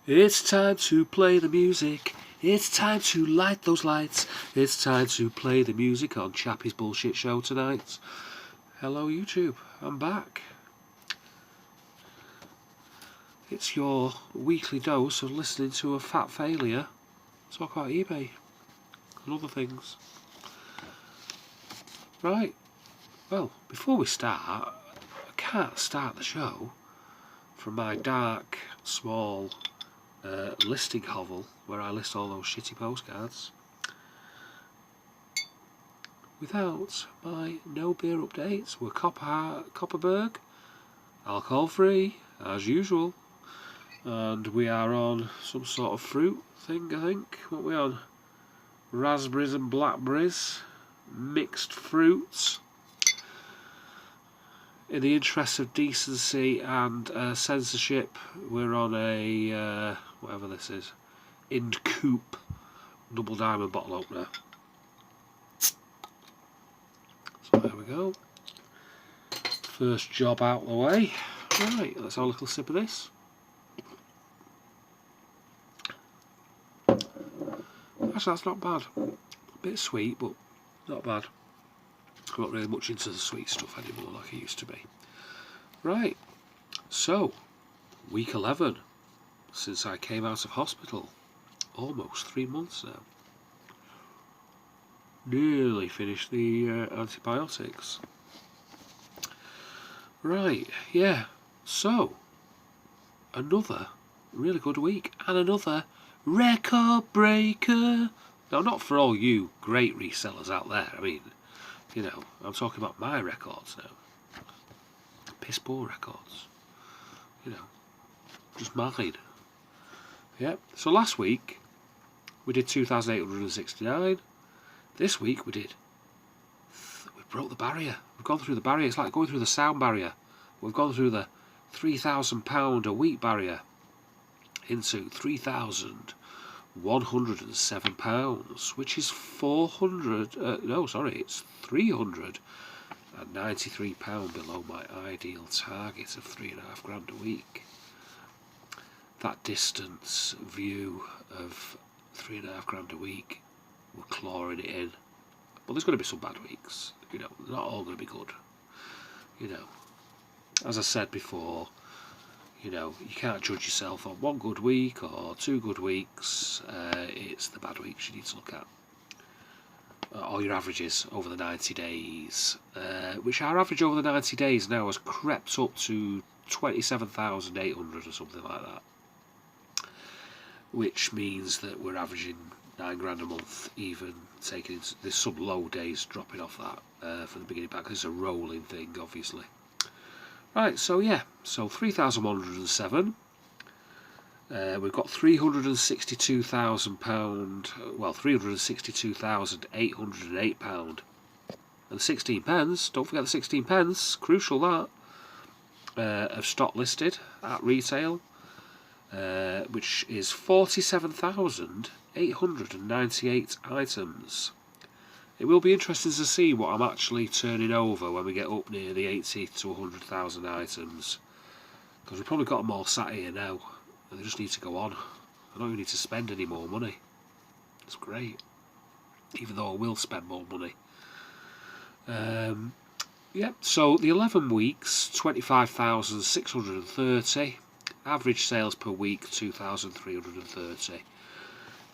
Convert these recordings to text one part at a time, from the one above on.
It's time to play the music. It's time to light those lights. It's time to play the music on Chappie's Bullshit Show tonight. Hello YouTube, I'm back. It's your weekly dose of listening to a fat failure talk about eBay and other things. Right, well, before we start, I can't start the show from my dark, small listing hovel where I list all those shitty postcards without my no beer updates. We're Copperberg, alcohol free as usual, and we are on some sort of fruit thing, I think. What are we on? Raspberries and blackberries, mixed fruits. In the interest of decency and censorship, we're on a whatever this is, Ind Coupe double diamond bottle opener. So there we go. First job out of the way. Right, let's have a little sip of this. Actually, that's not bad. A bit sweet, but not bad. I'm not really much into the sweet stuff anymore like I used to be. Right, so week 11 since I came out of hospital. Almost 3 months now. Nearly finished the antibiotics. Right, yeah, so another really good week and another record breaker. Now, not for all you great resellers out there, I mean, you know, I'm talking about my records now. Piss poor records. You know, just mine. Yep, so last week we did 2,869. This week we broke the barrier. We've gone through the barrier. It's like going through the sound barrier. We've gone through the £3,000 a week barrier into £3,107, which is it's £393 below my ideal target of £3,500 a week. That distance view of £3,500 a week, we're clawing it in. But there's going to be some bad weeks, you know, they're not all going to be good. You know, as I said before, you know, you can't judge yourself on one good week or 2 good weeks. It's the bad weeks you need to look at. Or your averages over the 90 days, which our average over the 90 days now has crept up to 27,800 or something like that. Which means that we're averaging £9,000 a month, even taking there's some low days dropping off that from the beginning back. It's a rolling thing, obviously. Right, so yeah, so 3,107. We've got £362,000, well, £362,808 and 16 pence. Don't forget the 16 pence, crucial that, of stock listed at retail, which is 47,898 items. It will be interesting to see what I'm actually turning over when we get up near the 80 to 100,000 items, because we've probably got them all sat here now and they just need to go on. I don't even need to spend any more money. It's great, even though I will spend more money. Yep, so the 11 weeks, 25,630. Average sales per week, 2,330.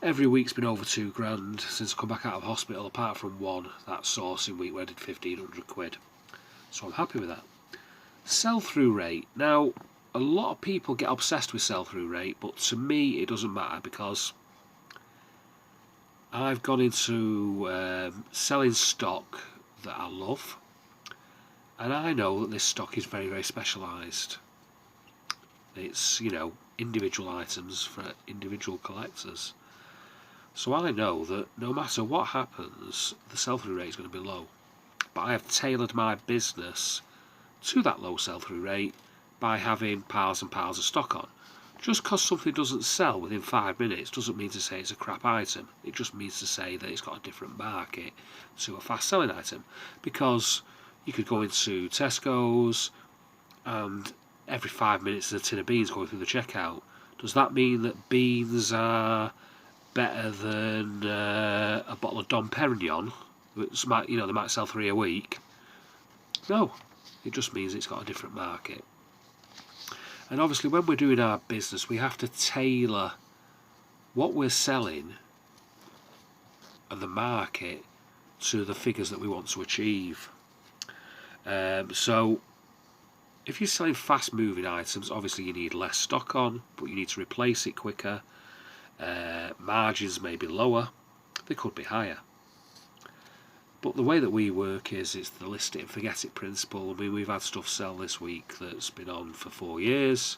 Every week's been over £2,000 since I come back out of hospital, apart from one, that sourcing week where I did £1,500. So I'm happy with that. Sell-through rate. Now, a lot of people get obsessed with sell-through rate, but to me it doesn't matter, because I've gone into selling stock that I love, and I know that this stock is very, very specialised. It's, you know, individual items for individual collectors. So I know that no matter what happens, the sell-through rate is going to be low. But I have tailored my business to that low sell-through rate by having piles and piles of stock on. Just because something doesn't sell within 5 minutes doesn't mean to say it's a crap item. It just means to say that it's got a different market to a fast-selling item. Because you could go into Tesco's and every 5 minutes there's a tin of beans going through the checkout. Does that mean that beans are better than a bottle of Dom Perignon, which might, they might sell 3 a week? No, it just means it's got a different market. And obviously when we're doing our business, we have to tailor what we're selling and the market to the figures that we want to achieve. So if you're selling fast moving items, obviously you need less stock on, but you need to replace it quicker. Margins may be lower, they could be higher. But the way that we work is it's the list it and forget it principle. I mean, we've had stuff sell this week that's been on for 4 years,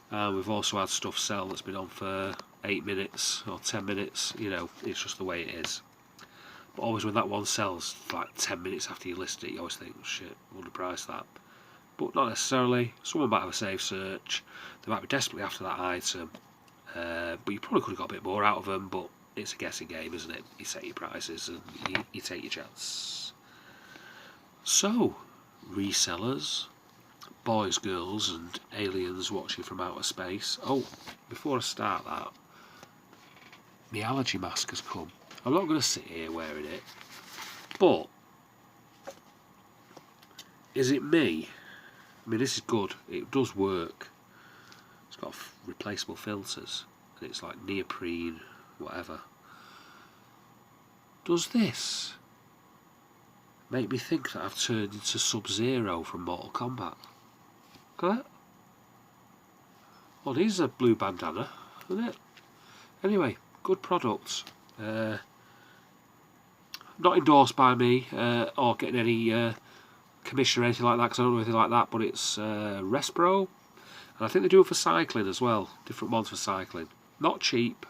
and we've also had stuff sell that's been on for 8 minutes or 10 minutes. It's just the way it is. But always when that one sells like 10 minutes after you list it, you always think, shit, underpriced that. But not necessarily. Someone might have a safe search, they might be desperately after that item, but you probably could have got a bit more out of them, but it's a guessing game, isn't it? You set your prices and you take your chance. So, resellers, boys, girls and aliens watching from outer space. Oh, before I start that, the allergy mask has come. I'm not going to sit here wearing it, but is it me? I mean, this is good. It does work. It's got replaceable filters, and it's like neoprene, whatever. Does this make me think that I've turned into Sub-Zero from Mortal Kombat? Look at that. Well, these are blue bandana, isn't it? Anyway, good product. Not endorsed by me or getting any commission or anything like that, because I don't know anything like that, but it's Respro, and I think they do it for cycling as well, different ones for cycling. Not cheap,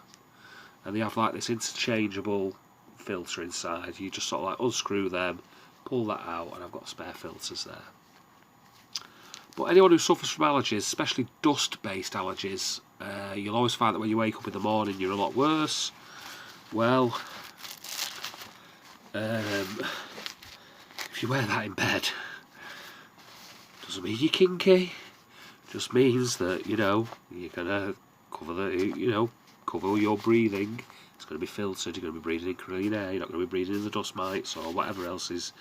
and they have like this interchangeable filter inside. You just sort of like unscrew them, pull that out, and I've got spare filters there. But anyone who suffers from allergies, especially dust-based allergies, you'll always find that when you wake up in the morning you're a lot worse. Well, if you wear that in bed, doesn't mean you're kinky. Just means that you're gonna cover your breathing. It's going to be filtered. You're going to be breathing in clean air. You're not going to be breathing in the dust mites or whatever else is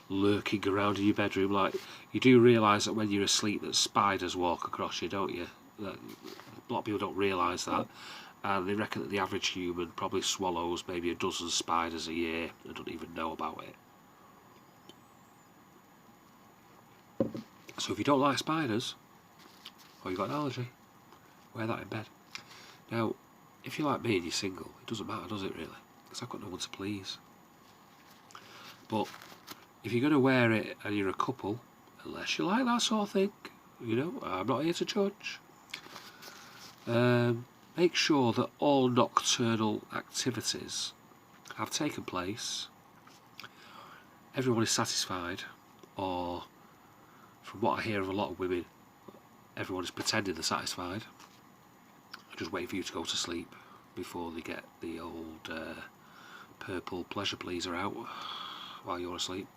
lurking around in your bedroom. Like, you do realise that when you're asleep that spiders walk across you, don't you? That a lot of people don't realise that, and they reckon that the average human probably swallows maybe a dozen spiders a year and don't even know about it. So if you don't like spiders, or you've got an allergy, wear that in bed. Now, if you're like me and you're single, it doesn't matter, does it really? Because I've got no one to please. But if you're going to wear it and you're a couple, unless you like that sort of thing, I'm not here to judge. Make sure that all nocturnal activities have taken place, everyone is satisfied, or from what I hear of a lot of women, everyone is pretending they're satisfied, just waiting for you to go to sleep before they get the old purple pleasure pleaser out while you're asleep.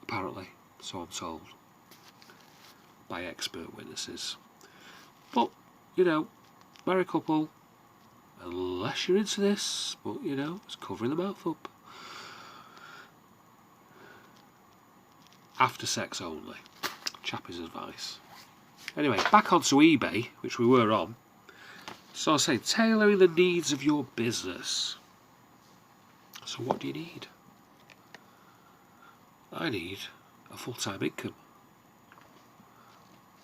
Apparently, so I'm told by expert witnesses. But, married couple, unless you're into this, but it's covering the mouth up. After sex only. Chappie's advice. Anyway, back onto eBay, which we were on. So I was saying, tailoring the needs of your business. So what do you need? I need a full-time income.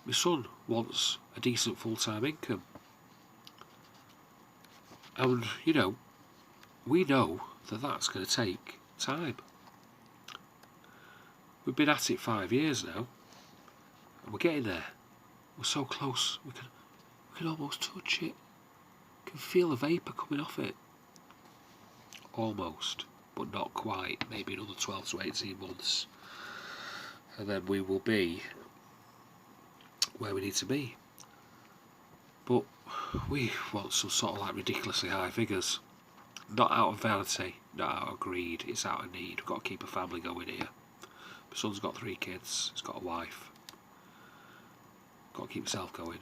My son wants a decent full-time income. And, we know that that's going to take time. We've been at it 5 years now, and we're getting there. We're so close, we can almost touch it. We can feel the vapour coming off it. Almost, but not quite. Maybe another 12 to 18 months. And then we will be where we need to be. But we want some sort of like ridiculously high figures. Not out of vanity, not out of greed, it's out of need. We've got to keep a family going here. My son's got 3 kids, he's got a wife. Got to keep himself going.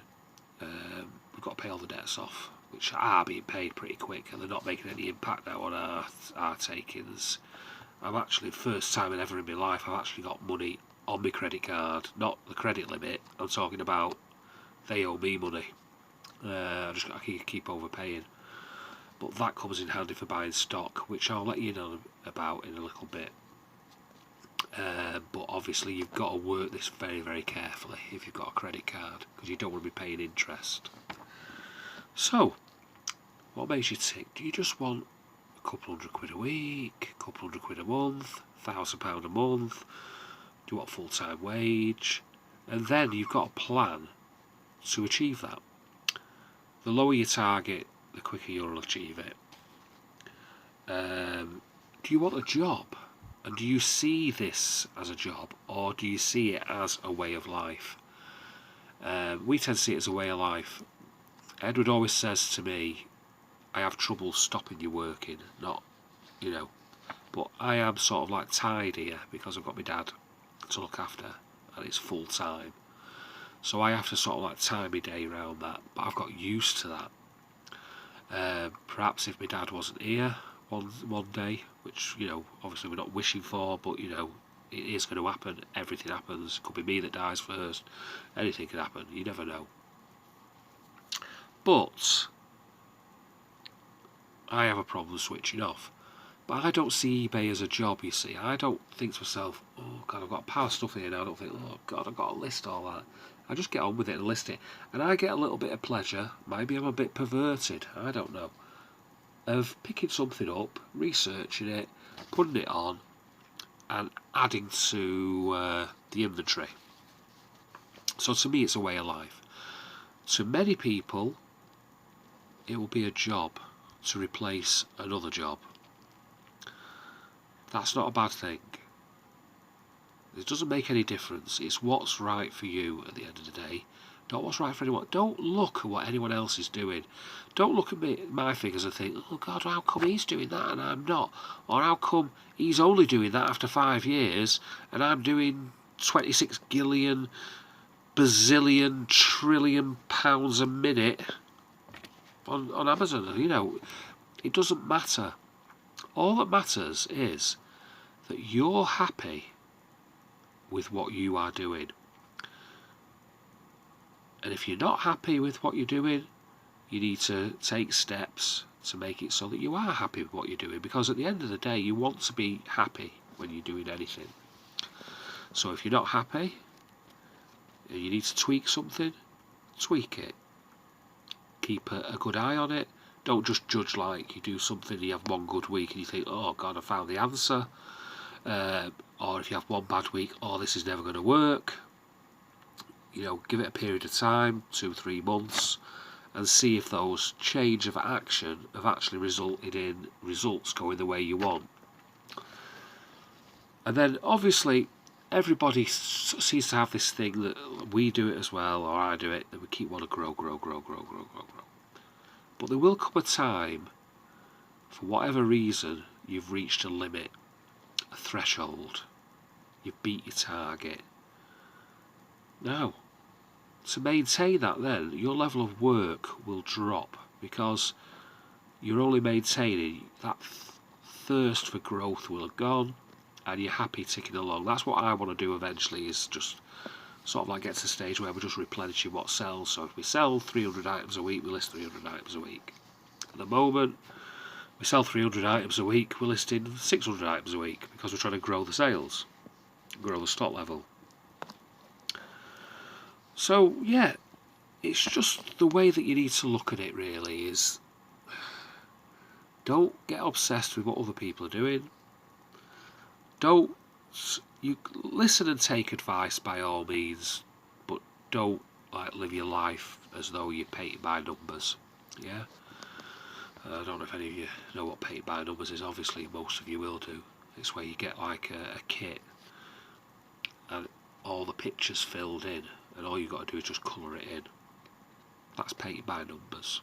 we've got to pay all the debts off, which are being paid pretty quick, and they're not making any impact now on our takings. I'm actually, first time ever in my life, I've actually got money on my credit card, not the credit limit. I'm talking about they owe me money. I keep overpaying, but that comes in handy for buying stock, which I'll let you know about in a little bit. But obviously you've got to work this very, very carefully if you've got a credit card, because you don't want to be paying interest. So, what makes you tick? Do you just want a couple £100 a week, a couple £100 a month, £1,000 a month? Do you want full-time wage? And then you've got a plan to achieve that. The lower your target, the quicker you'll achieve it. Do you want a job? And do you see this as a job, or do you see it as a way of life? We tend to see it as a way of life. Edward always says to me, I have trouble stopping you working, not, but I am sort of like tied here because I've got my dad to look after, and it's full time. So I have to sort of like tie my day around that, but I've got used to that. Perhaps if my dad wasn't here one day, which obviously we're not wishing for, but it is going to happen. Everything happens. Could be me that dies first. Anything can happen. You never know. But I have a problem switching off. But I don't see eBay as a job, you see. I don't think to myself, oh God, I've got a pile of stuff here now. I don't think, oh God, I've got to list all that. I just get on with it and list it. And I get a little bit of pleasure. Maybe I'm a bit perverted. I don't know. Of picking something up, researching it, putting it on, and adding to the inventory. So to me, it's a way of life. To many people, it will be a job to replace another job. That's not a bad thing. It doesn't make any difference. It's what's right for you at the end of the day, not what's right for anyone. Don't look at what anyone else is doing. Don't look at my figures and think, oh God, how come he's doing that and I'm not? Or how come he's only doing that after 5 years and I'm doing 26 gillion, bazillion, trillion pounds a minute on Amazon? It doesn't matter. All that matters is that you're happy with what you are doing. And if you're not happy with what you're doing, you need to take steps to make it so that you are happy with what you're doing, because at the end of the day you want to be happy when you're doing anything. So if you're not happy and you need to tweak something, tweak it. Keep a good eye on it. Don't just judge like you do something and you have one good week and you think, oh God, I found the answer. Or if you have one bad week, oh, this is never going to work. Give it a period of time, 2-3 months, and see if those change of action have actually resulted in results going the way you want. And then obviously everybody seems to have this thing that we do it as well, or I do it, that we keep wanting to grow. But there will come a time, for whatever reason, you've reached a limit, a threshold. You've beat your target. Now, to maintain that then, your level of work will drop, because you're only maintaining that thirst for growth will have gone, and you're happy ticking along. That's what I want to do eventually, is just sort of like get to the stage where we're just replenishing what sells. So if we sell 300 items a week, we list 300 items a week. At the moment, we sell 300 items a week, we're listing 600 items a week, because we're trying to grow the sales, grow the stock level. So yeah, it's just the way that you need to look at it really is, don't get obsessed with what other people are doing. You listen and take advice by all means, but don't live your life as though you're painted by numbers. Yeah, I don't know if any of you know what painted by numbers is. Obviously most of you will do. It's where you get like a kit and all the pictures filled in, and all you've got to do is just colour it in. That's painted by numbers.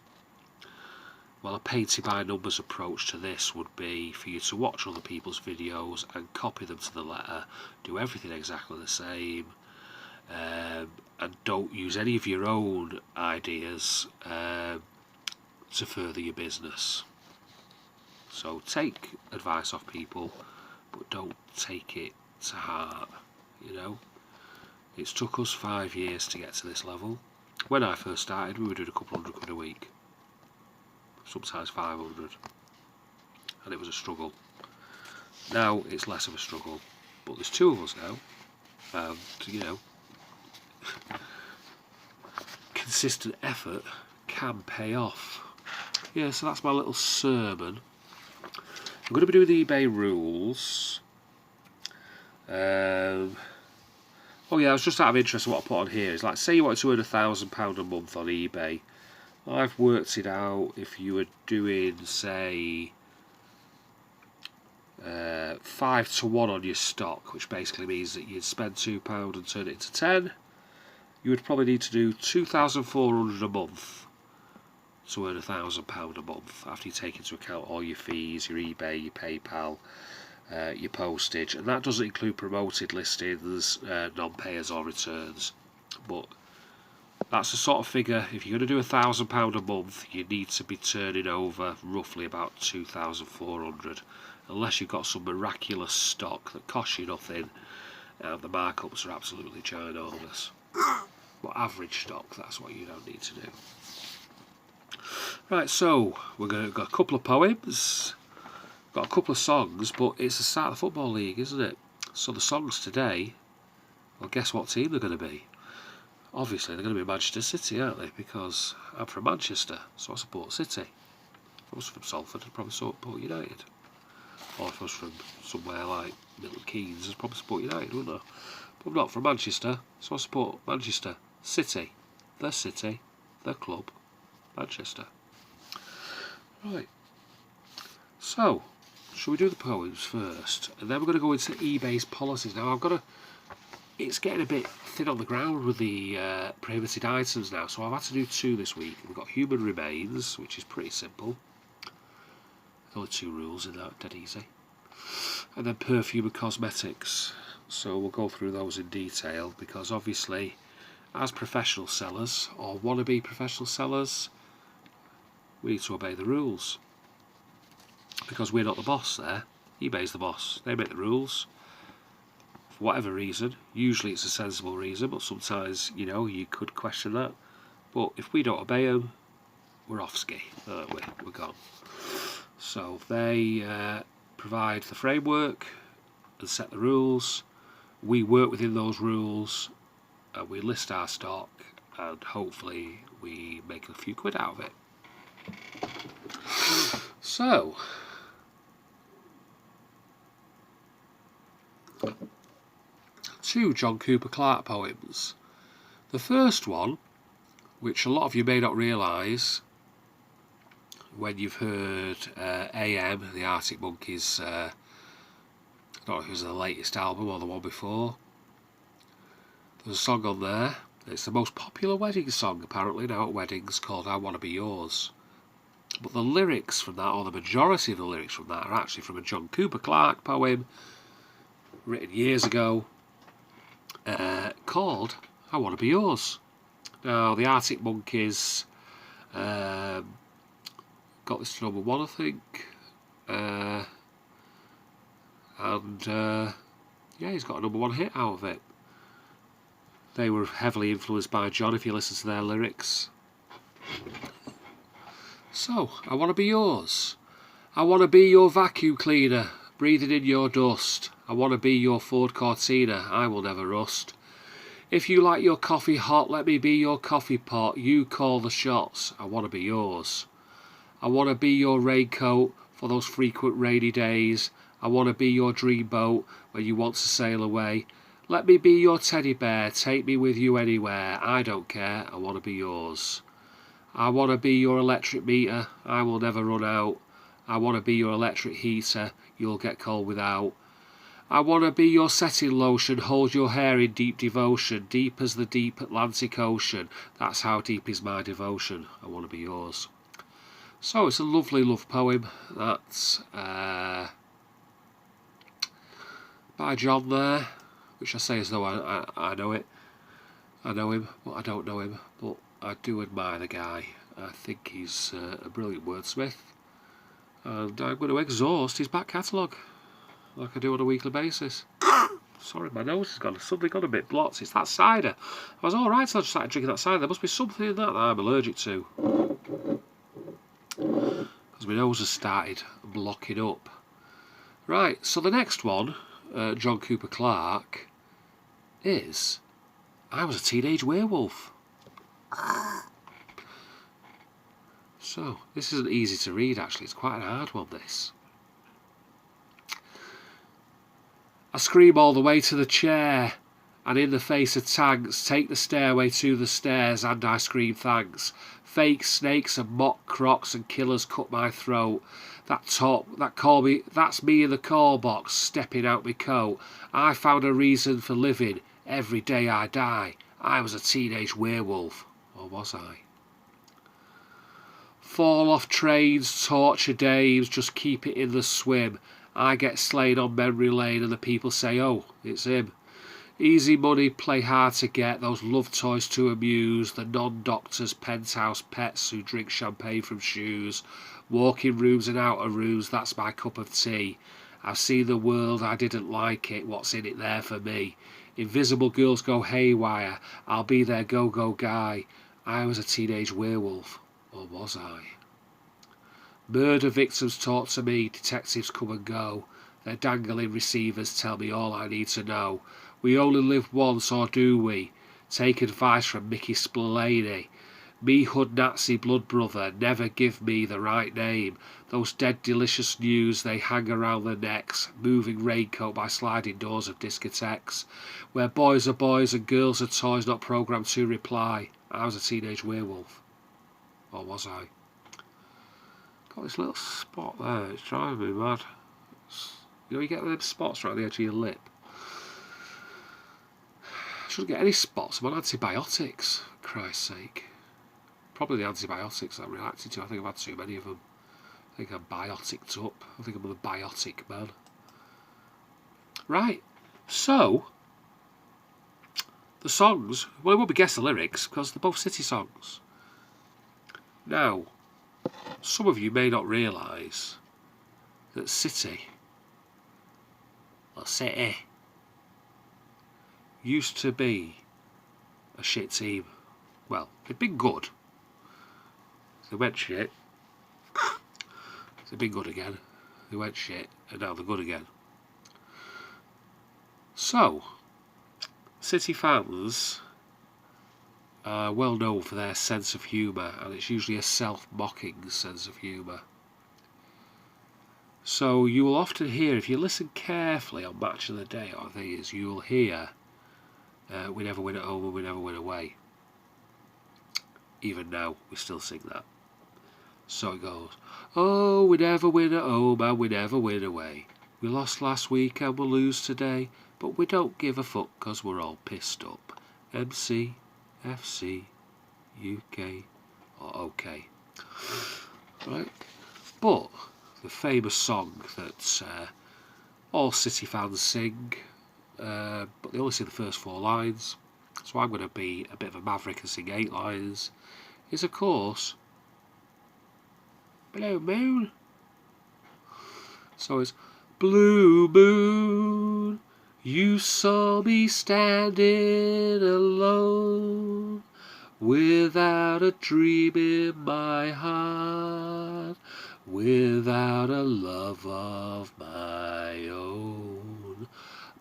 Well, a painted by numbers approach to this would be for you to watch other people's videos and copy them to the letter, do everything exactly the same, and don't use any of your own ideas to further your business. So take advice off people, but don't take it to heart, you know. It's took us 5 years to get to this level. When I first started, we were doing a couple £100 a week, sometimes 500, and it was a struggle. Now it's less of a struggle, but there's 2 of us now, and you know, consistent effort can pay off. Yeah, so that's my little sermon. I'm going to be doing the eBay rules. Oh yeah, I was just out of interest in what I put on here. It's like, say you wanted to earn £1,000 a month on eBay. I've worked it out. If you were doing, say, 5 to 1 on your stock, which basically means that you'd spend £2 and turn it into 10, you would probably need to do 2,400 a month to earn £1,000 a month, after you take into account all your fees, your eBay, your PayPal, your postage, and that doesn't include promoted listings, non-payers or returns. But that's the sort of figure. If you're going to do £1,000 a month, you need to be turning over roughly about 2,400, unless you've got some miraculous stock that costs you nothing and the markups are absolutely ginormous. But average stock, that's what you don't need to do. Right, so we're going to got a couple of poems, got a couple of songs, but it's the start of the football league, isn't it? So the songs today, well, guess what team they're going to be? Obviously they're going to be Manchester City, aren't they? Because I'm from Manchester, so I support City. If I was from Salford, I'd probably support United. Or if I was from somewhere like Milton Keynes, I'd probably support United, wouldn't I? But I'm not from Manchester, so I support Manchester City. The club, Manchester. Right, so shall we do the poems first, and then we're going to go into eBay's policies. Now it's getting a bit thin on the ground with the prohibited items now, so I've had to do 2 this week. We've got human remains, which is pretty simple. There's only 2 rules in that, dead easy. And then perfume and cosmetics. So we'll go through those in detail, because obviously, as professional sellers, or wannabe professional sellers, we need to obey the rules. Because we're not the boss there. eBay's the boss. They make the rules. For whatever reason. Usually it's a sensible reason, but sometimes, you know, you could question that. But if we don't obey them, we're off ski, aren't we? We're gone. So they provide the framework and set the rules. We work within those rules, and we list our stock, and hopefully we make a few quid out of it. So, two John Cooper Clarke poems. The first one, which a lot of you may not realise when you've heard AM, the Arctic Monkeys, I don't know if it was the latest album or the one before. There's a song on there. It's the most popular wedding song apparently now at weddings, called I Wanna Be Yours. But the lyrics from that, or the majority of the lyrics from that, are actually from a John Cooper Clarke poem written years ago called I Wanna Be Yours. Now the Arctic Monkeys got this to #1, I think, and yeah, he's got a #1 hit out of it. They were heavily influenced by John, if you listen to their lyrics. So, I want to be yours. I want to be your vacuum cleaner, breathing in your dust. I want to be your Ford Cortina, I will never rust. If you like your coffee hot, let me be your coffee pot. You call the shots, I want to be yours. I want to be your raincoat for those frequent rainy days. I want to be your dream boat when you want to sail away. Let me be your teddy bear, take me with you anywhere. I don't care, I want to be yours. I want to be your electric meter, I will never run out. I want to be your electric heater, you'll get cold without. I want to be your setting lotion, hold your hair in deep devotion, deep as the deep Atlantic Ocean. That's how deep is my devotion, I want to be yours. So it's a lovely love poem that's by John there, which I say as though I know it. I know him, but I don't know him. But I do admire the guy. I think he's a brilliant wordsmith. And I'm going to exhaust his back catalogue, like I do on a weekly basis. Sorry, my nose has suddenly got a bit blocked. It's that cider. I was alright till I just started drinking that cider. There must be something in that I'm allergic to. Because my nose has started blocking up. Right, so the next one, John Cooper Clarke, is I was a teenage werewolf. So, this isn't easy to read actually, it's quite an hard one this. I scream all the way to the chair, and in the face of tanks, take the stairway to the stairs, and I scream thanks. Fake snakes and mock crocs and killers cut my throat. That's me in the call box, stepping out my coat. I found a reason for living, every day I die. I was a teenage werewolf, or was I? Fall off trains, torture dames, just keep it in the swim. I get slain on memory lane and the people say, oh, it's him. Easy money, play hard to get, those love toys to amuse, the non-doctors, penthouse pets who drink champagne from shoes, walking rooms and outer rooms, that's my cup of tea. I've seen the world, I didn't like it, what's in it there for me? Invisible girls go haywire, I'll be their go-go guy. I was a teenage werewolf, or was I? Murder victims talk to me, detectives come and go. Their dangling receivers tell me all I need to know. We only live once, or do we? Take advice from Mickey Spillane. Me hood Nazi blood brother, never give me the right name. Those dead delicious news they hang around their necks, moving raincoat by sliding doors of discotheques, where boys are boys and girls are toys not programmed to reply. I was a teenage werewolf. Or was I? Got this little spot there, it's driving me mad. You know, you get them spots right at the edge of your lip. I shouldn't get any spots, I'm on antibiotics, for Christ's sake. Probably the antibiotics that I'm reacting to. I think I've had too many of them. I think I'm bioticked up. I think I'm a biotic man. Right, so the songs, well, it won't be guess the lyrics because they're both city songs. Now, some of you may not realise that City, or City, used to be a shit team. Well, they've been good. They went shit. They've been good again. They went shit, and now they're good again. So, City fans are well known for their sense of humour, and it's usually a self-mocking sense of humour. So you will often hear, if you listen carefully on Match of the Day or things, you will hear we never win at home and we never win away. Even now, we still sing that. So it goes, oh, we never win at home and we never win away. We lost last week and we'll lose today, but we don't give a fuck cause we're all pissed up. MC, FC, UK, or OK. Right? But the famous song that all City fans sing, but they only sing the first 4 lines, so I'm going to be a bit of a maverick and sing 8 lines, is of course Blue Moon. So it's Blue Moon, you saw me standing alone, without a dream in my heart, without a love of my own.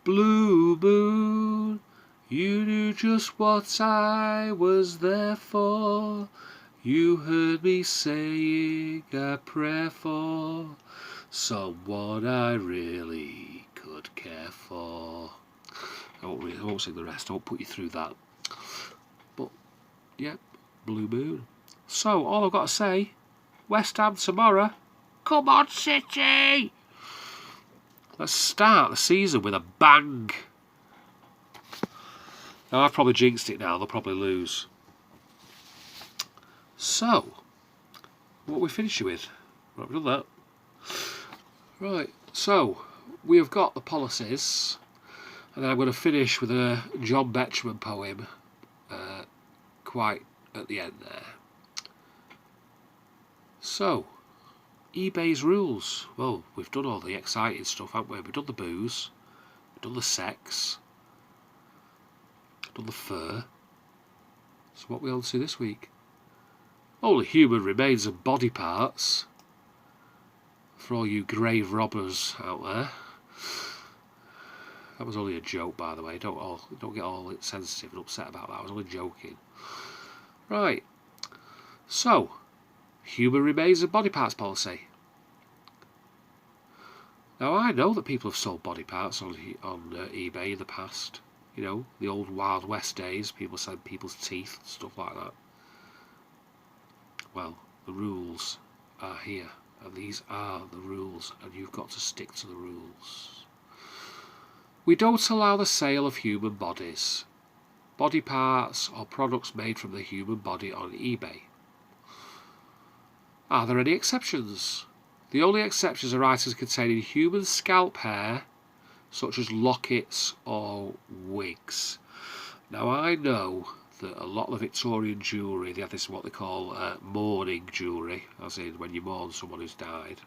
Blue Moon, you knew just what I was there for. You heard me saying a prayer for someone I really could care for. I won't sing the rest, I won't put you through that. But, yeah, Blue Moon. So, all I've got to say, West Ham tomorrow. Come on, City! Let's start the season with a bang. Now, I've probably jinxed it now, they'll probably lose. So, what are we finishing with? Right, we've done that. Right, so, we have got the policies, and then I'm going to finish with a John Betjeman poem, quite at the end there. So, eBay's rules. Well, we've done all the exciting stuff, haven't we? We've done the booze, we've done the sex, we've done the fur. So what are we on to this week? Only human remains and body parts. For all you grave robbers out there. That was only a joke, by the way. Don't get all sensitive and upset about that. I was only joking. Right. So, human remains and body parts policy. Now, I know that people have sold body parts on eBay in the past. You know, the old Wild West days. People selling people's teeth and stuff like that. Well, the rules are here. And these are the rules. And you've got to stick to the rules. We don't allow the sale of human bodies, body parts or products made from the human body on eBay. Are there any exceptions? The only exceptions are items containing human scalp hair, such as lockets or wigs. Now I know that a lot of the Victorian jewellery, they have this what they call mourning jewellery, as in when you mourn someone who's died.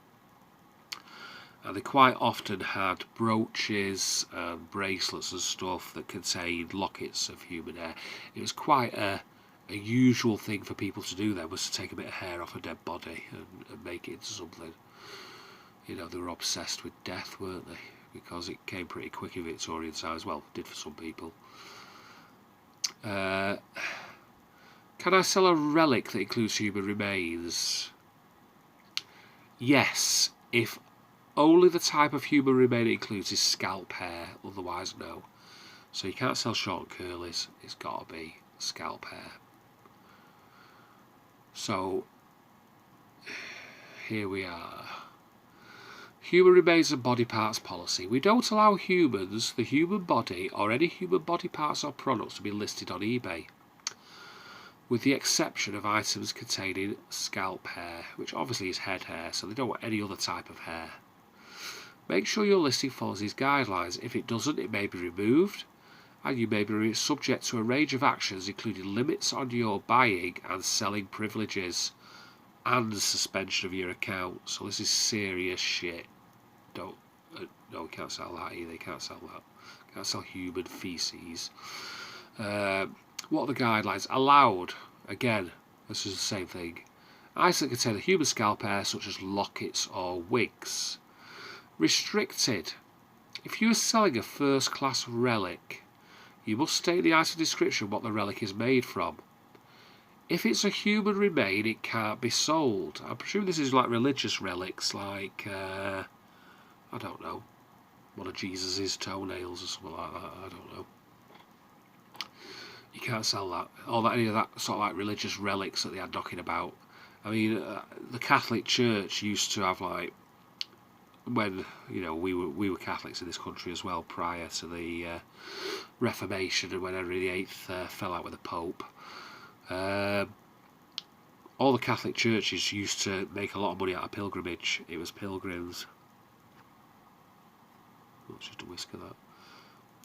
And they quite often had brooches and bracelets and stuff that contained lockets of human hair. It was quite a usual thing for people to do then, was to take a bit of hair off a dead body and make it into something. You know, they were obsessed with death, weren't they? Because it came pretty quick in Victorian times. Well, it did for some people. Can I sell a relic that includes human remains? Yes, if only the type of human remain it includes is scalp hair, otherwise no. So you can't sell short and curlies, it's got to be scalp hair. So, here we are. Human remains and body parts policy. We don't allow humans, the human body, or any human body parts or products to be listed on eBay, with the exception of items containing scalp hair, which obviously is head hair, so they don't want any other type of hair. Make sure your listing follows these guidelines. If it doesn't, it may be removed, and you may be subject to a range of actions, including limits on your buying and selling privileges, and the suspension of your account. So this is serious shit. No, you can't sell that either. You can't sell that. You can't sell human feces. What are the guidelines? Allowed. Again, this is the same thing. Items that contain human scalp hair, such as lockets or wigs. Restricted. If you are selling a first-class relic, you must state in the item description what the relic is made from. If it's a human remain, it can't be sold. I presume this is like religious relics, like, I don't know, one of Jesus' toenails or something like that. I don't know. You can't sell that. Any of that sort of like religious relics that they had knocking about. I mean, the Catholic Church used to have like, when we were Catholics in this country as well prior to the Reformation, and when Henry VIII fell out with the Pope. All the Catholic churches used to make a lot of money out of pilgrimage. It was pilgrims. Oh, it's just a whisk of that.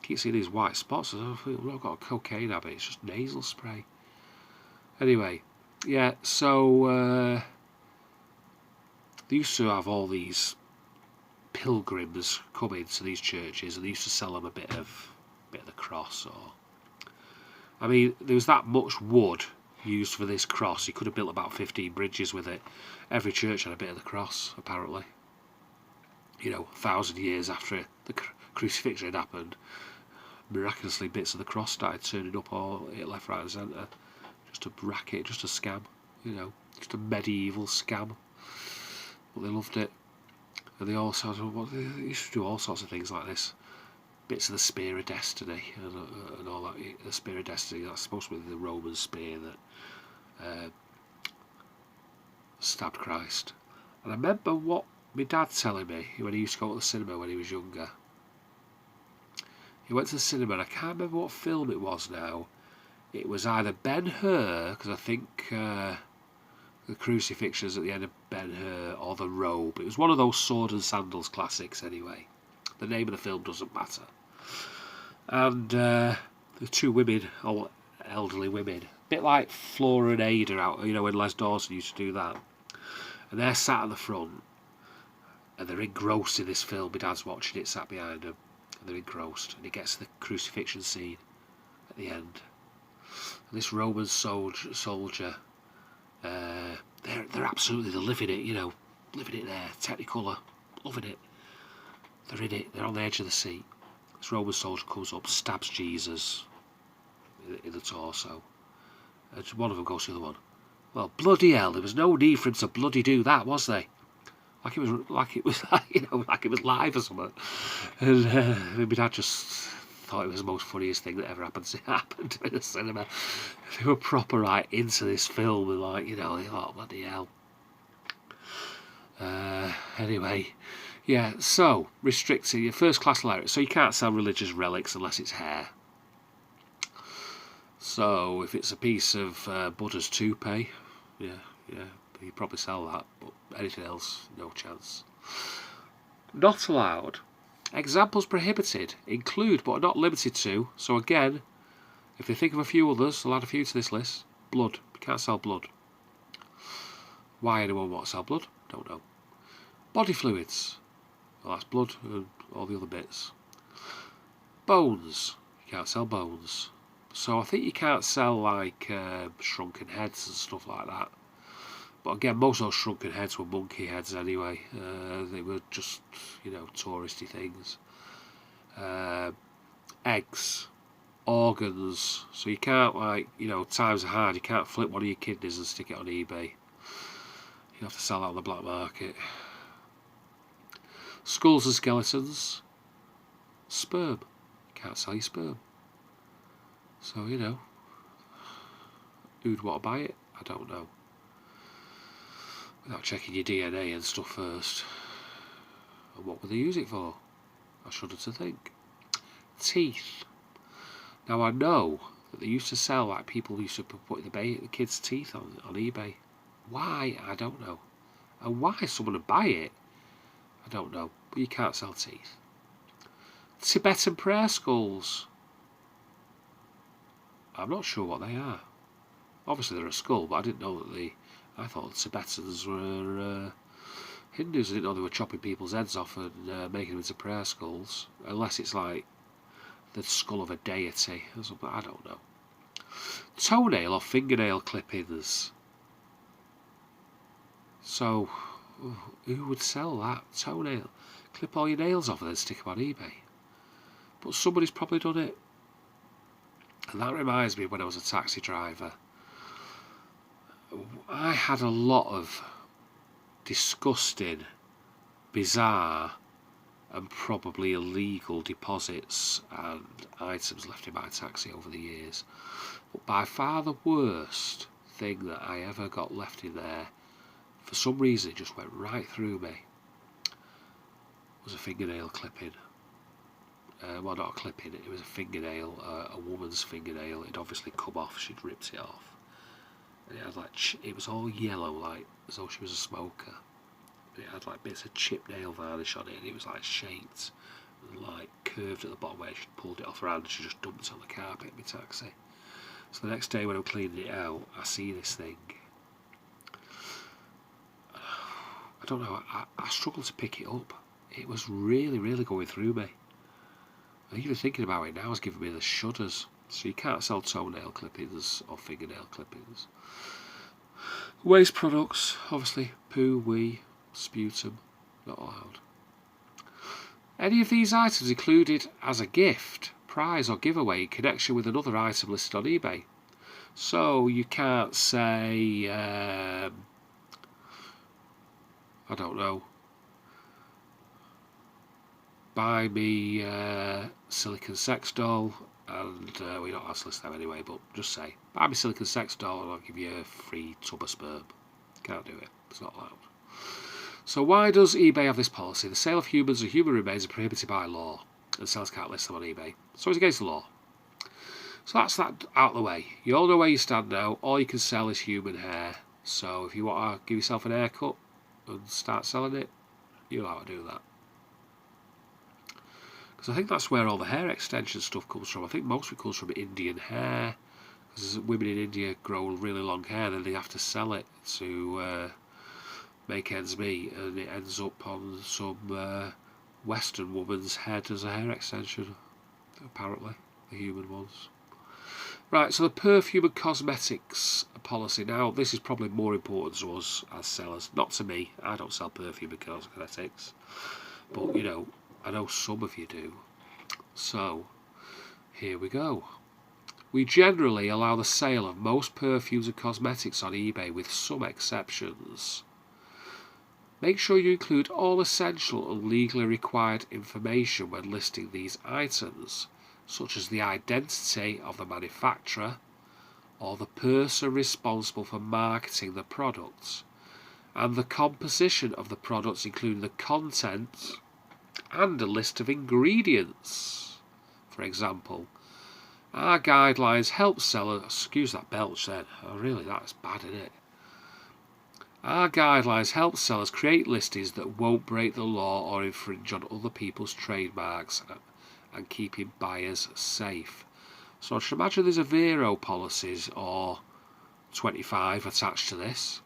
Keep seeing these white spots. I've not got a cocaine habit. It's just nasal spray. Anyway, yeah. So they used to have all these pilgrims come into these churches, and they used to sell them a bit of the cross. Or, I mean, there was that much wood used for this cross. You could have built about 15 bridges with it. Every church had a bit of the cross, apparently. 1,000 years after the crucifixion had happened, miraculously bits of the cross started turning up all left, right and centre. Just a racket, just a scam, just a medieval scam. But they loved it. And they used to do all sorts of things like this. Bits of the Spear of Destiny and all that. The Spear of Destiny, that's supposed to be the Roman spear that stabbed Christ. And I remember what my dad telling me when he used to go to the cinema when he was younger. He went to the cinema, and I can't remember what film it was now. It was either Ben-Hur, because I think the crucifixion's at the end of Ben-Hur, or The Robe. It was one of those sword and sandals classics anyway. The name of the film doesn't matter. And the two women, elderly women, bit like Flora and Ada out, you know, when Les Dawson used to do that. And they're sat at the front, and they're engrossed in this film. My dad's watching it, sat behind them, and they're engrossed. And he gets to the crucifixion scene at the end. And this Roman soldier, they're absolutely, they're living it, you know, living it there, Technicolor, loving it. They're in it, they're on the edge of the seat. This Roman soldier comes up, stabs Jesus in the torso. And one of them goes to the other one. Well, bloody hell, there was no need for him to bloody do that, was there? Like it was, you know, like it was live or something. And my dad just thought it was the most funniest thing that ever happened in the cinema. They were proper right into this film, and like, you know, they thought, bloody hell. Anyway, yeah. So restricting your first class letter. So you can't sell religious relics unless it's hair. So if it's a piece of Buddha's toupee, yeah, you probably sell that, but anything else, no chance. Not allowed. Examples prohibited include, but are not limited to, so again, if they think of a few others, I'll add a few to this list. Blood. You can't sell blood. Why anyone wants to sell blood? Don't know. Body fluids. Well, that's blood and all the other bits. Bones. You can't sell bones. So I think you can't sell like shrunken heads and stuff like that. But again, most of those shrunken heads were monkey heads anyway. They were just, you know, touristy things. Eggs, organs. So you can't, like, you know, times are hard. You can't flip one of your kidneys and stick it on eBay. You have to sell that on the black market. Skulls and skeletons. Sperm. You can't sell your sperm. So, you know, who'd want to buy it? I don't know. Without checking your DNA and stuff first. And what would they use it for? I shudder to think. Teeth. Now I know that they used to sell, like people used to put the kids' teeth on eBay. Why? I don't know. And why someone would buy it? I don't know. But you can't sell teeth. Tibetan prayer skulls. I'm not sure what they are. Obviously they're a skull, but I didn't know that I thought Tibetans were Hindus. I didn't know they were chopping people's heads off and making them into prayer skulls. Unless it's like the skull of a deity or something, I don't know. Toenail or fingernail clippings. So, who would sell that? Toenail. Clip all your nails off and then stick them on eBay. But somebody's probably done it. And that reminds me of when I was a taxi driver. I had a lot of disgusting, bizarre and probably illegal deposits and items left in my taxi over the years. But by far the worst thing that I ever got left in there, for some reason it just went right through me, was a fingernail clipping. Well, not a clipping, it was a fingernail, a woman's fingernail. It'd obviously come off, she'd ripped it off. And it had like, it was all yellow, like as though she was a smoker. And it had like bits of chip nail varnish on it, and it was like shaped and like curved at the bottom where she pulled it off her hand and she just dumped it on the carpet in my taxi. So the next day when I'm cleaning it out, I see this thing. I don't know, I struggled to pick it up. It was really, really going through me. Even thinking about it now is giving me the shudders. So you can't sell toenail clippings or fingernail clippings. Waste products, obviously, poo, wee, sputum, not allowed. Any of these items included as a gift, prize or giveaway in connection with another item listed on eBay. So you can't say, I don't know, buy me silicon sex doll, and we don't have to list them anyway, but just say, buy me silicon sex doll and I'll give you a free tub of sperm. Can't do it, it's not allowed. So why does eBay have this policy? The sale of humans or human remains are prohibited by law, and sellers can't list them on eBay. So it's against the law. So that's that out of the way. You all know where you stand now. All you can sell is human hair. So if you want to give yourself an haircut and start selling it, you're allowed to do that. Because I think that's where all the hair extension stuff comes from. I think most of it comes from Indian hair. Because women in India grow really long hair, then they have to sell it to make ends meet, and it ends up on some Western woman's head as a hair extension, apparently, the human ones. Right, so the perfume and cosmetics policy. Now, this is probably more important to us as sellers, not to me. I don't sell perfume and cosmetics, but you know, I know some of you do. So, here we go. We generally allow the sale of most perfumes and cosmetics on eBay, with some exceptions. Make sure you include all essential and legally required information when listing these items, such as the identity of the manufacturer or the person responsible for marketing the products, and the composition of the products, including the contents and a list of ingredients. For example, our guidelines help sellers... Excuse that belch then. Oh, really, that's bad, isn't it? Our guidelines help sellers create listings that won't break the law or infringe on other people's trademarks and keeping buyers safe. So I should imagine there's a Vero policies or 25 attached to this.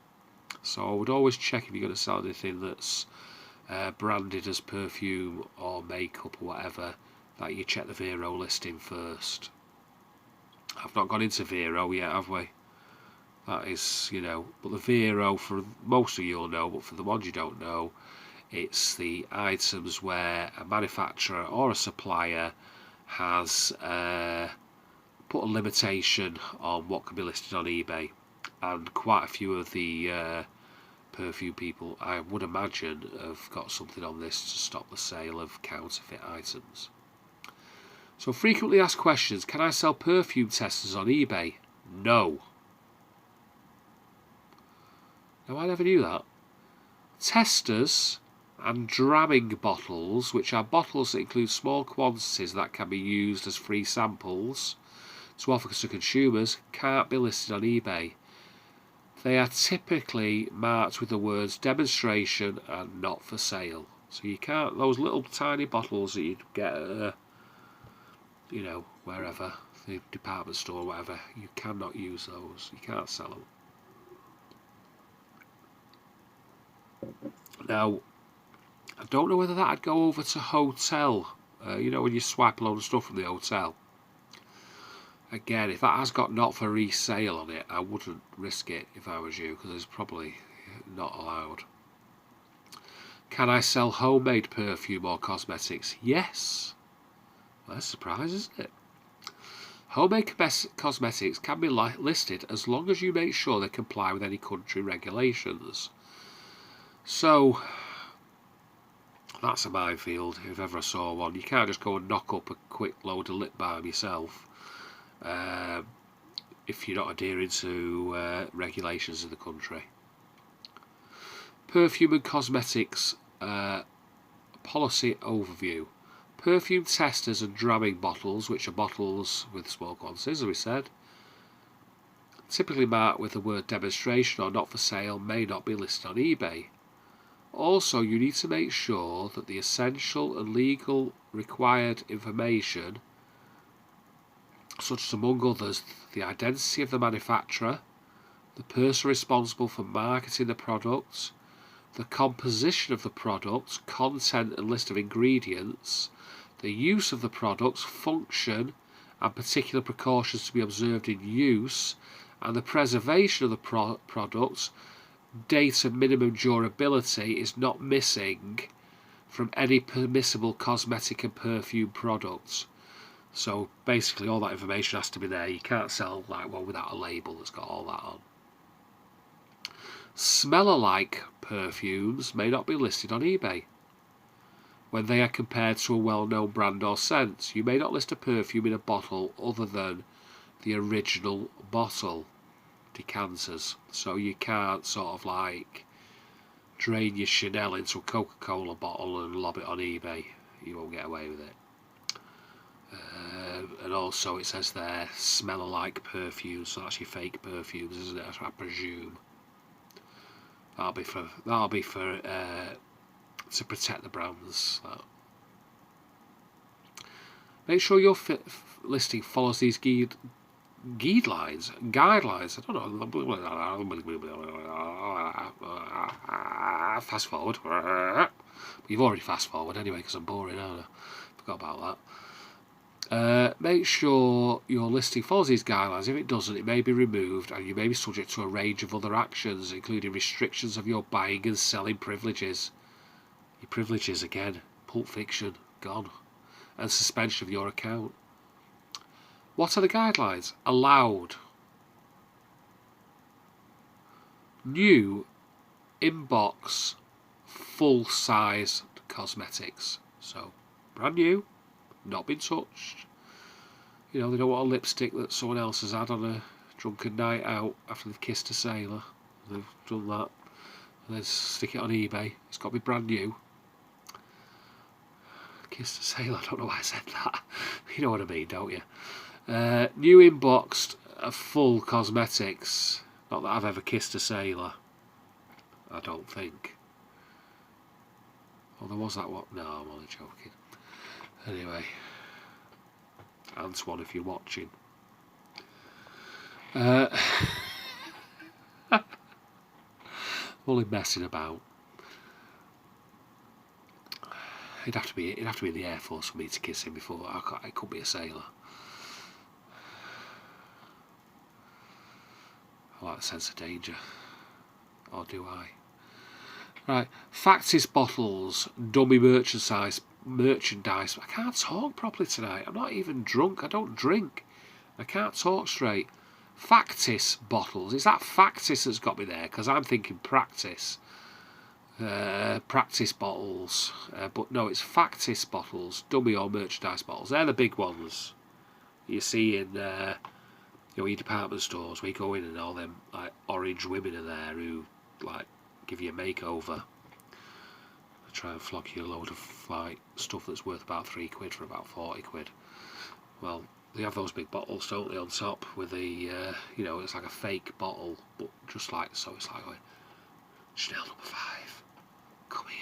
So I would always check if you're going to sell anything that's branded as perfume or makeup or whatever, that you check the Vero listing first. I've not gone into Vero yet, have we? That is, you know, but the Vero, for most of you will know, but for the ones you don't know, it's the items where a manufacturer or a supplier has put a limitation on what can be listed on eBay. And quite a few of the perfume people, I would imagine, have got something on this to stop the sale of counterfeit items. So, frequently asked questions. Can I sell perfume testers on eBay? No. Now, I never knew that. Testers and dramming bottles, which are bottles that include small quantities that can be used as free samples to offer to consumers, can't be listed on eBay. They are typically marked with the words demonstration and not for sale. So you can't, those little tiny bottles that you'd get at you know, wherever, the department store or whatever, you cannot use those. You can't sell them. Now, I don't know whether that'd go over to hotel. You know, when you swipe a load of stuff from the hotel. Again, if that has got not for resale on it, I wouldn't risk it if I was you, because it's probably not allowed. Can I sell homemade perfume or cosmetics? Yes. Well, that's a surprise, isn't it? Homemade cosmetics can be listed as long as you make sure they comply with any country regulations. So, that's a minefield, if ever I saw one. You can't just go and knock up a quick load of lip balm yourself if you're not adhering to regulations of the country. Perfume and cosmetics policy overview. Perfume testers and dramming bottles, which are bottles with small quantities, as we said, typically marked with the word demonstration or not for sale, may not be listed on eBay. Also, you need to make sure that the essential and legal required information, such as among others the identity of the manufacturer, the person responsible for marketing the product, the composition of the product, content and list of ingredients, the use of the products, function and particular precautions to be observed in use, and the preservation of the products, date of minimum durability is not missing from any permissible cosmetic and perfume products. So basically all that information has to be there. You can't sell like one without a label that's got all that on. Smell-alike perfumes may not be listed on eBay. When they are compared to a well-known brand or scent, you may not list a perfume in a bottle other than the original bottle. Decanters. So you can't sort of like drain your Chanel into a Coca-Cola bottle and lob it on eBay. You won't get away with it. And also it says there, smell-alike perfumes, so that's your fake perfumes, isn't it? I presume. That'll be for to protect the brands. Make sure your listing follows these guidelines, I don't know. Fast forward. You've already fast forward anyway because I'm boring, aren't I? Forgot about that. Make sure your listing follows these guidelines. If it doesn't, it may be removed and you may be subject to a range of other actions, including restrictions of your buying and selling privileges. Your privileges again. Pulp Fiction, gone. And suspension of your account. What are the guidelines? Allowed. New inbox full size cosmetics. So, brand new, not been touched. You know, they don't want a lipstick that someone else has had on a drunken night out after they've kissed a sailor. They've done that. And then stick it on eBay. It's got to be brand new. Kissed a sailor, I don't know why I said that. You know what I mean, don't you? New inboxed full cosmetics. Not that I've ever kissed a sailor. I don't think. Oh, there was that one. No, I'm only joking. Anyway. Antoine, if you're watching. I'm only messing about. It'd have to be in the Air Force for me to kiss him before I could be a sailor. I like the sense of danger. Or do I? Right. Factis bottles, dummy merchandise. I can't talk properly tonight. I'm not even drunk. I don't drink. I can't talk straight. Factis bottles. Is that Factis that's got me there? Because I'm thinking practice. Practice bottles. But no, it's Factis bottles, dummy or merchandise bottles. They're the big ones you see in your department stores where you go in and all them like orange women are there who like give you a makeover. They try and flog you a load of like stuff that's worth about £3 for about £40. Well, they have those big bottles, don't they, on top with the it's like a fake bottle, but just like so. It's like going, Chanel number 5. Come here.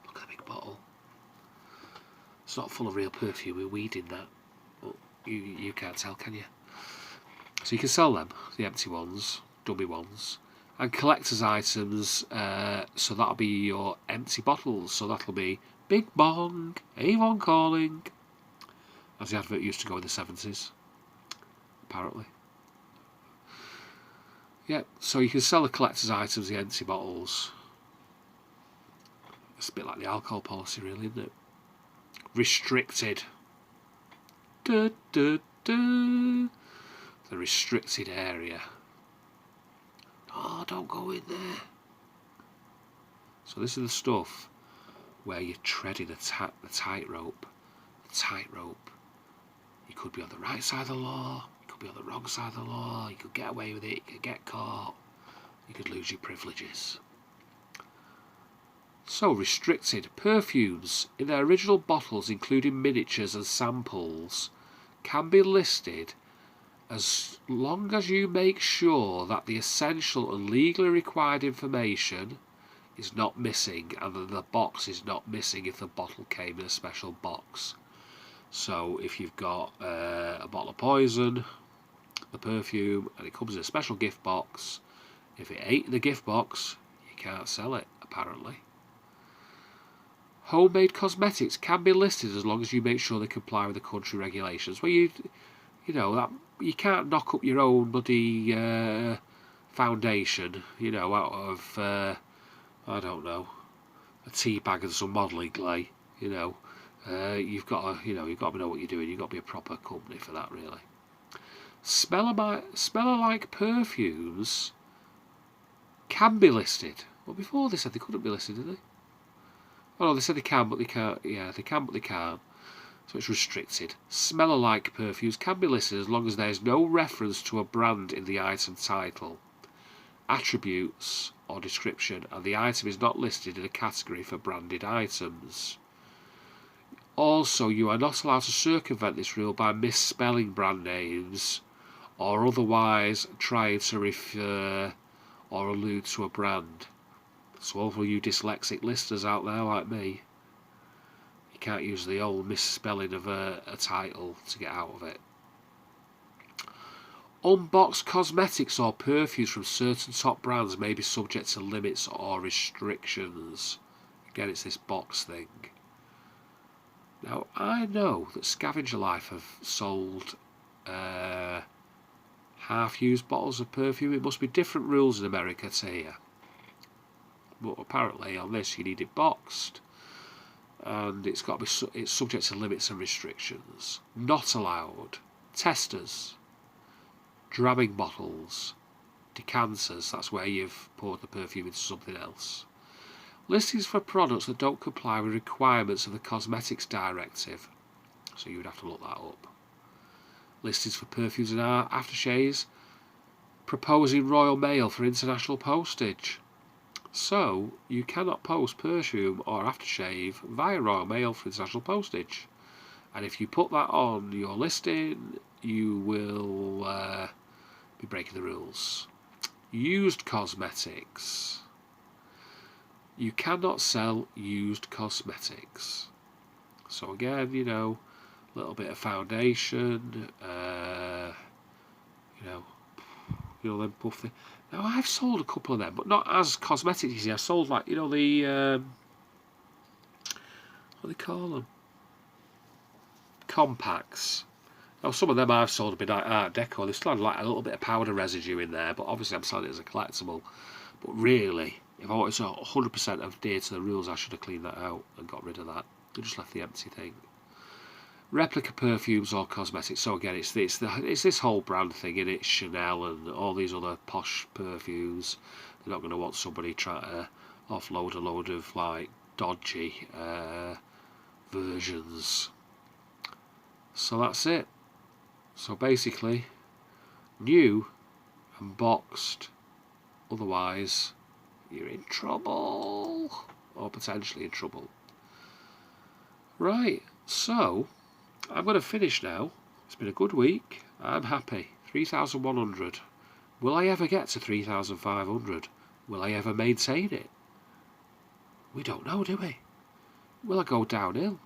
Look at the big bottle. It's not full of real perfume. We're weed in that. But you can't tell, can you? So you can sell them, the empty ones, dummy ones, and collector's items. So that'll be your empty bottles. So that'll be Big Bong, Avon calling, as the advert used to go in the 70s, apparently. Yeah, so you can sell the collector's items, the empty bottles. It's a bit like the alcohol policy, really, isn't it? Restricted. The restricted area. Oh, don't go in there. So this is the stuff where you're treading the tightrope. The tightrope. You could be on the right side of the law. You could be on the wrong side of the law. You could get away with it. You could get caught. You could lose your privileges. So, restricted. Perfumes in their original bottles, including miniatures and samples, can be listed as long as you make sure that the essential and legally required information is not missing and that the box is not missing if the bottle came in a special box. So if you've got a bottle of poison, the perfume, and it comes in a special gift box, if it ain't in the gift box, you can't sell it, apparently. Homemade cosmetics can be listed as long as you make sure they comply with the country regulations. Well, you can't knock up your own bloody foundation, out of I don't know, a tea bag and some modelling clay. You've got to know what you're doing. You've got to be a proper company for that, really. Smeller-like perfumes can be listed. Well, before they said they couldn't be listed, did they? Oh, no, they said they can, but they can't. Yeah, they can, but they can't. So it's restricted. Smeller-like perfumes can be listed as long as there is no reference to a brand in the item title, attributes, or description, and the item is not listed in a category for branded items. Also, you are not allowed to circumvent this rule by misspelling brand names or otherwise trying to refer or allude to a brand. So all of you dyslexic listeners out there like me, you can't use the old misspelling of a title to get out of it. Unboxed cosmetics or perfumes from certain top brands may be subject to limits or restrictions. Again, it's this box thing. Now, I know that Scavenger Life have sold half-used bottles of perfume. It must be different rules in America to here. But apparently on this you need it boxed. And it's got to be it's subject to limits and restrictions. Not allowed. Testers. Dramming bottles. Decanters. That's where you've poured the perfume into something else. Listings for products that don't comply with requirements of the Cosmetics Directive. So you would have to look that up. Listings for perfumes and aftershaves. Proposing Royal Mail for international postage. So you cannot post perfume or aftershave via Royal Mail for international postage. And if you put that on your listing, you will be breaking the rules. Used cosmetics. You cannot sell used cosmetics. So again, you know, a little bit of foundation, you know, them puff thing. Now I've sold a couple of them, but not as cosmetics. You see, I've sold like, you know, the what do they call them? Compacts. Now some of them I've sold have been like Art Deco. They still had like a little bit of powder residue in there, but obviously I'm selling it as a collectible. But really, if I wanted to 100% adhere to the rules, I should have cleaned that out and got rid of that. I just left the empty thing. Replica perfumes or cosmetics. So again, it's this whole brand thing in it. Chanel and all these other posh perfumes. They're not going to want somebody trying to offload a load of like dodgy versions. So that's it. So basically, new and boxed. Otherwise, you're in trouble, or potentially in trouble. Right, so I'm going to finish now. It's been a good week. I'm happy. 3,100. Will I ever get to 3,500? Will I ever maintain it? We don't know, do we? Will I go downhill?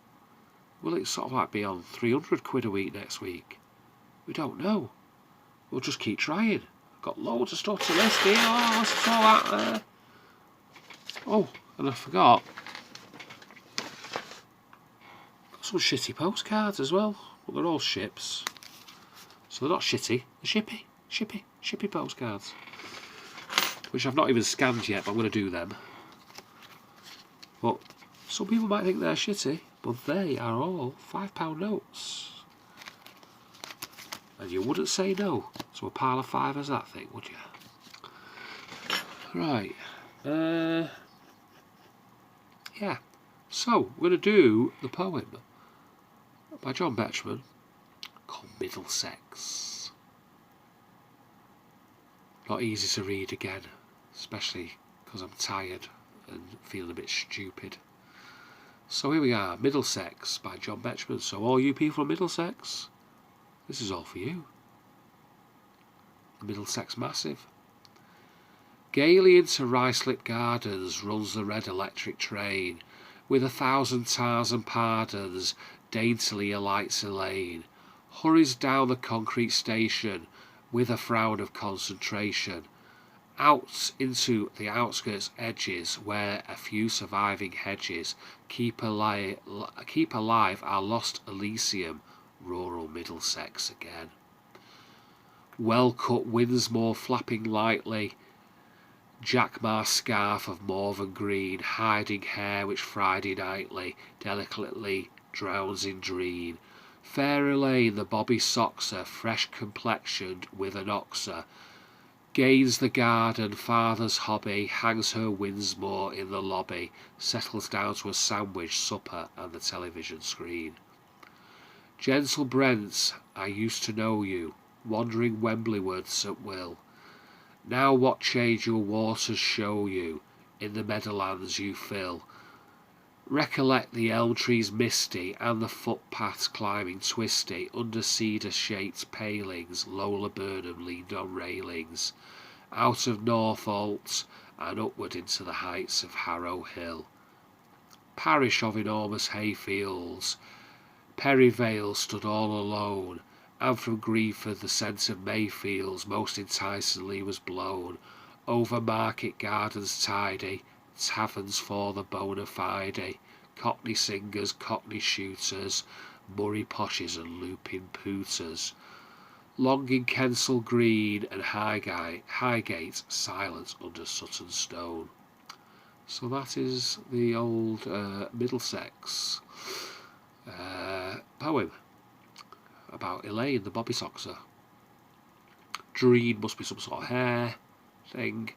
Will it sort of like be on 300 quid a week next week? We don't know. We'll just keep trying. I've got loads of stuff to list here. Oh, let's throw that there. Oh, and I forgot. Got some shitty postcards as well. But they're all ships. So they're not shitty. They're shippy postcards. Which I've not even scanned yet, but I'm going to do them. But some people might think they're shitty, but they are all £5 notes. And you wouldn't say no to a pile of five as that thing, would you? Right. Yeah. So, we're going to do the poem by John Betjeman called Middlesex. Not easy to read again, especially because I'm tired and feeling a bit stupid. So here we are, Middlesex by John Betjeman. So all you people from Middlesex, this is all for you. The Middlesex Massive. Gaily into Ruislip Gardens runs the red electric train, with 1,000 tars and pardons, daintily alights Elaine, hurries down the concrete station, with a frown of concentration, out into the outskirts edges, where a few surviving hedges keep alive our lost Elysium, rural Middlesex again. Well-cut Winsmore flapping lightly, Jackmar scarf of mauve and green, hiding hair which Friday nightly delicately drowns in dreen. Fair Elaine, the bobby soxer, fresh complexioned with an oxer, gains the garden, father's hobby, hangs her Winsmore in the lobby, settles down to a sandwich, supper, and the television screen. Gentle Brent, I used to know you, wandering Wembleywards at will. Now what change your waters show you, in the meadowlands you fill. Recollect the elm trees misty, and the footpaths climbing twisty, under cedar-shaped palings, Lola Burnham leaned on railings, out of Northolt, and upward into the heights of Harrow Hill. Parish of enormous hayfields, Perivale stood all alone, and from Greenford the scent of Mayfields most enticingly was blown, over market gardens tidy, taverns for the bona fide, cockney singers, cockney shooters, Murray poshes and looping pooters. Long in Kensal Green and Highgate, silence under Sutton Stone. So that is the old Middlesex poem about Elaine the Bobby Soxer. Dreen must be some sort of hair thing.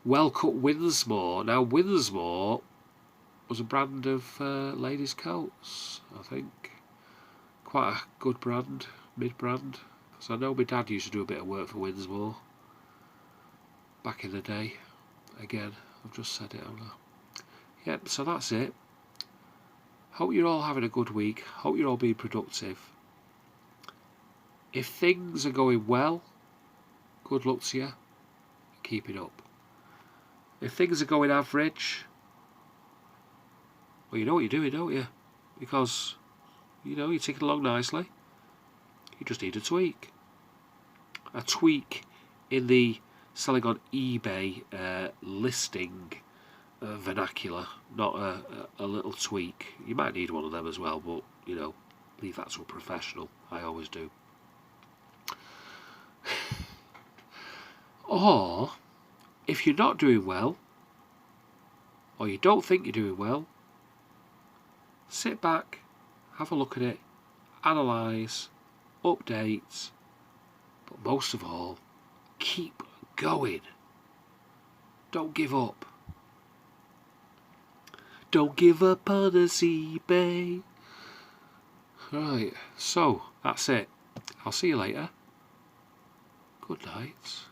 Well cut Winsmore. Now Winsmore was a brand of ladies' coats, I think. Quite a good brand, mid-brand. So I know my dad used to do a bit of work for Winsmore back in the day. Again, I've just said it, haven't I? Yep, so that's it. Hope you're all having a good week. Hope you're all being productive. If things are going well, good luck to you. Keep it up. If things are going average, well, you know what you're doing, don't you? Because, you know, you're ticking along nicely. You just need a tweak. A tweak in the selling on eBay listing vernacular, not a little tweak. You might need one of them as well, but, you know, leave that to a professional. I always do. Or, if you're not doing well, or you don't think you're doing well, sit back, have a look at it, analyse, update, but most of all, keep going. Don't give up. Don't give up on us, eBay. Right, so that's it. I'll see you later. Good night.